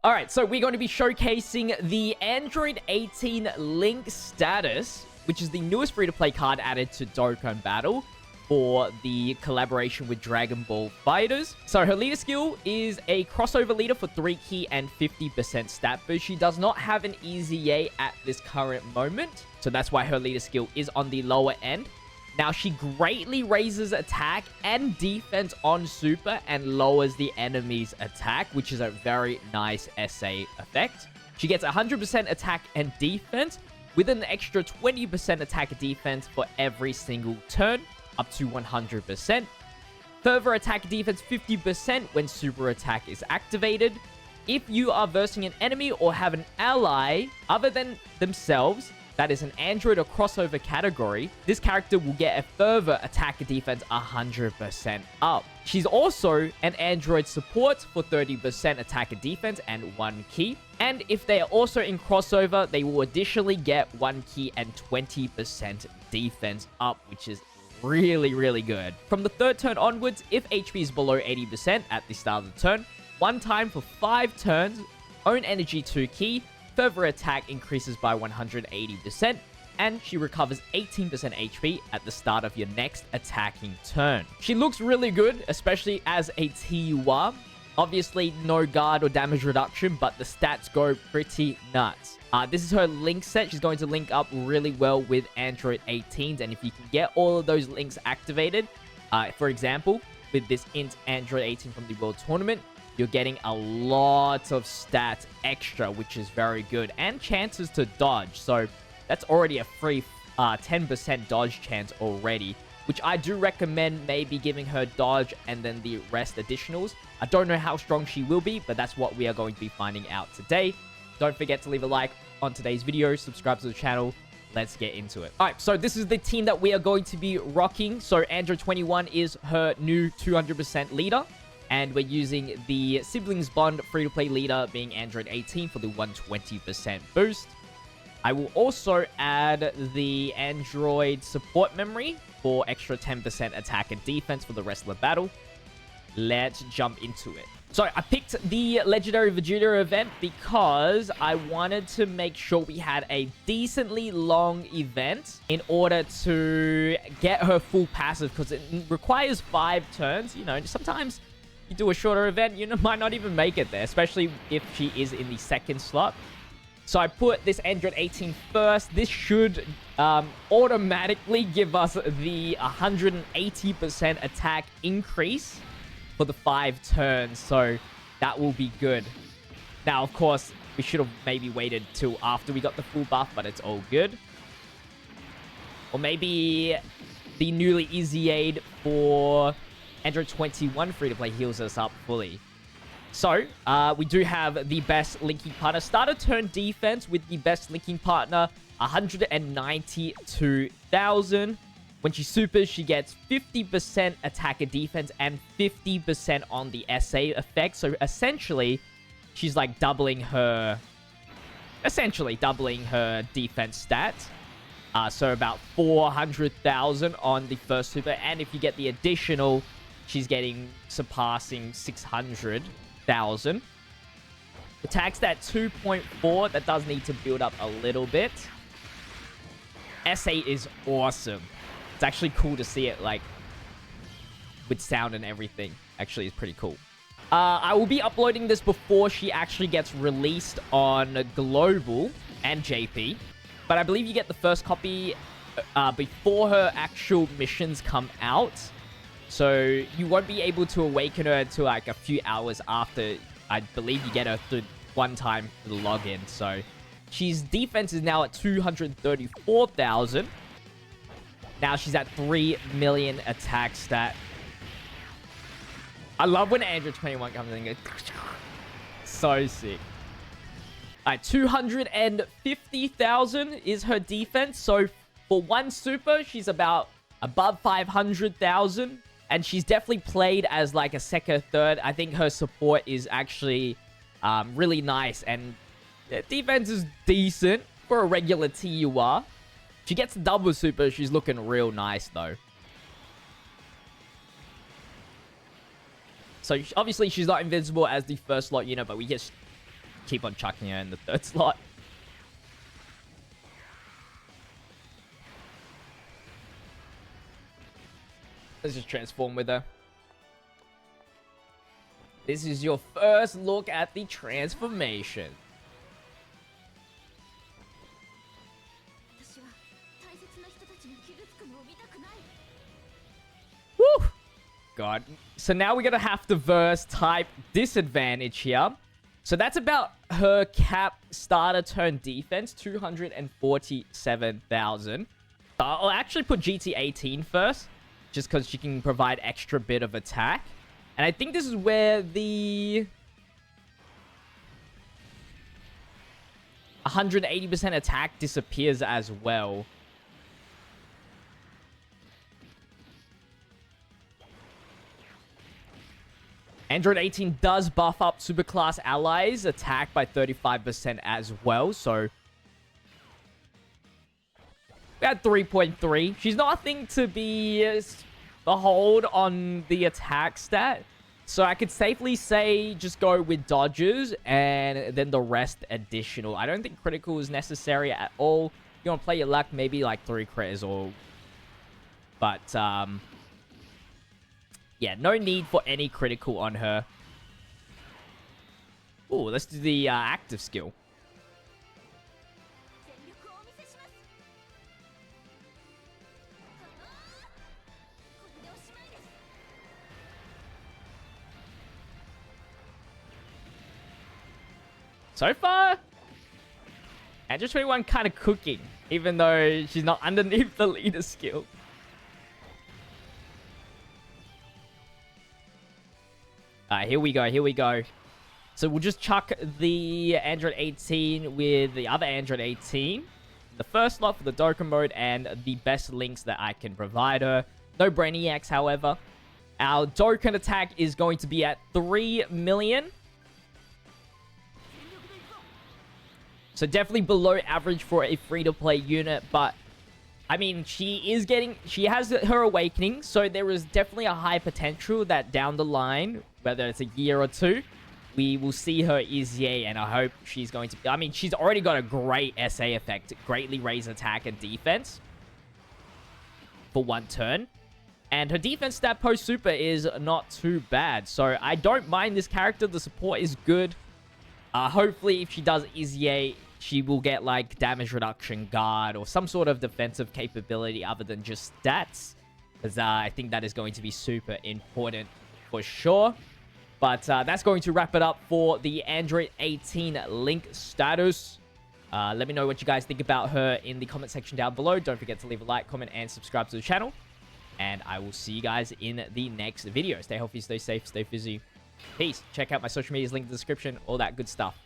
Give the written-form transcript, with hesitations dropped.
All right, so we're going to be showcasing the Android 18 Link status, which is the newest free-to-play card added to Dokkan Battle for the collaboration with Dragon Ball FighterZ. So her leader skill is a crossover leader for 3 key and 50% stat boost. She does not have an EZA at this current moment, so that's why her leader skill is on the lower end. Now, she greatly raises attack and defense on super and lowers the enemy's attack, which is a very nice SA effect. She gets 100% attack and defense with an extra 20% attack and defense for every single turn, up to 100%. Further attack and defense 50% when super attack is activated. If you are versing an enemy or have an ally other than themselves that is an Android or crossover category, this character will get a further attack and defense 100% up. She's also an Android support for 30% attack and defense and 1 key. And if they are also in crossover, they will additionally get 1 key and 20% defense up, which is really, really good. From the 3rd turn onwards, if HP is below 80% at the start of the turn, 1 time for 5 turns, own energy 2 key, further attack increases by 180%, and she recovers 18% HP at the start of your next attacking turn. She looks really good, especially as a TUR. Obviously, no guard or damage reduction, but the stats go pretty nuts. This is her link set. She's going to link up really well with Android 18s, and if you can get all of those links activated, for example, with this int Android 18 from the World Tournament, you're getting a lot of stats extra, which is very good. And chances to dodge. So that's already a free 10% dodge chance already, which I do recommend maybe giving her dodge and then the rest additionals. I don't know how strong she will be, but that's what we are going to be finding out today. Don't forget to leave a like on today's video, subscribe to the channel. Let's get into it. All right, so this is the team that we are going to be rocking. So Android 21 is her new 200% leader. And we're using the Siblings Bond free-to-play leader being Android 18 for the 120% boost. I will also add the Android support memory for extra 10% attack and defense for the rest of the battle. Let's jump into it. So I picked the Legendary Vegeta event because I wanted to make sure we had a decently long event in order to get her full passive, because it requires 5 turns. You know, sometimes you do a shorter event, you might not even make it there, especially if she is in the 2nd slot. So I put this Android 18 first. This should automatically give us the 180% attack increase for the 5 turns. So that will be good. Now, of course, we should have maybe waited till after we got the full buff, but it's all good. Or maybe the newly EZA'd for Android 21 free-to-play heals us up fully. So, we do have the best linking partner. Starter turn defense with the best linking partner, 192,000. When she supers, she gets 50% attack and defense and 50% on the SA effect. So, essentially, she's like doubling her defense stats. So, about 400,000 on the first super. And if you get the additional, she's surpassing 600,000. Attack stat 2.4. That does need to build up a little bit. S8 is awesome. It's actually cool to see it, like, with sound and everything. Actually, it's pretty cool. I will be uploading this before she actually gets released on Global and JP. But I believe you get the first copy before her actual missions come out. So you won't be able to awaken her until like a few hours after. I believe you get her through 1 time for the login. So she's defense is now at 234,000. Now she's at 3 million attack stat. I love when Android 21 comes in and goes so sick. Alright, 250,000 is her defense. So for 1 super, she's about above 500,000. And she's definitely played as like a second, third. I think her support is actually really nice. And defense is decent for a regular TUR. She gets a double super. She's looking real nice, though. So, obviously, she's not invincible as the first slot unit, but we get keep on chucking her in the third slot. Let's just transform with her. This is your first look at the transformation. Woo! God. So now we're going to have to verse type disadvantage here. So that's about her cap starter turn defense, 247,000. I'll actually put GT18 first, just because she can provide extra bit of attack. And I think this is where the 180% attack disappears as well. Android 18 does buff up superclass allies attack by 35% as well, so we had 3.3. She's nothing to be behold on the attack stat, so I could safely say just go with dodges and then the rest additional. I don't think critical is necessary at all. You want to play your luck, maybe like 3 critters or... But, yeah, no need for any critical on her. Ooh, let's do the active skill. So far, Android 21 kind of cooking, even though she's not underneath the leader skill. Here we go, here we go. So we'll just chuck the Android 18 with the other Android 18. The first slot for the Dokkan mode and the best links that I can provide her. No Brainiacs, however. Our Dokkan attack is going to be at 3 million. So definitely below average for a free-to-play unit, but I mean, she has her awakening, so there is definitely a high potential that down the line, whether it's a year or two, we will see her easier, and I hope she's going to... I mean, she's already got a great SA effect, greatly raise attack and defense for 1 turn. And her defense stat post-super is not too bad, so I don't mind this character. The support is good. Hopefully, if she does easier, she will get, like, damage reduction, guard, or some sort of defensive capability other than just stats. Because I think that is going to be super important for sure. But that's going to wrap it up for the Android 18 link status. Let me know what you guys think about her in the comment section down below. Don't forget to leave a like, comment, and subscribe to the channel. And I will see you guys in the next video. Stay healthy, stay safe, stay fizzy. Peace. Check out my social medias, link in the description, all that good stuff.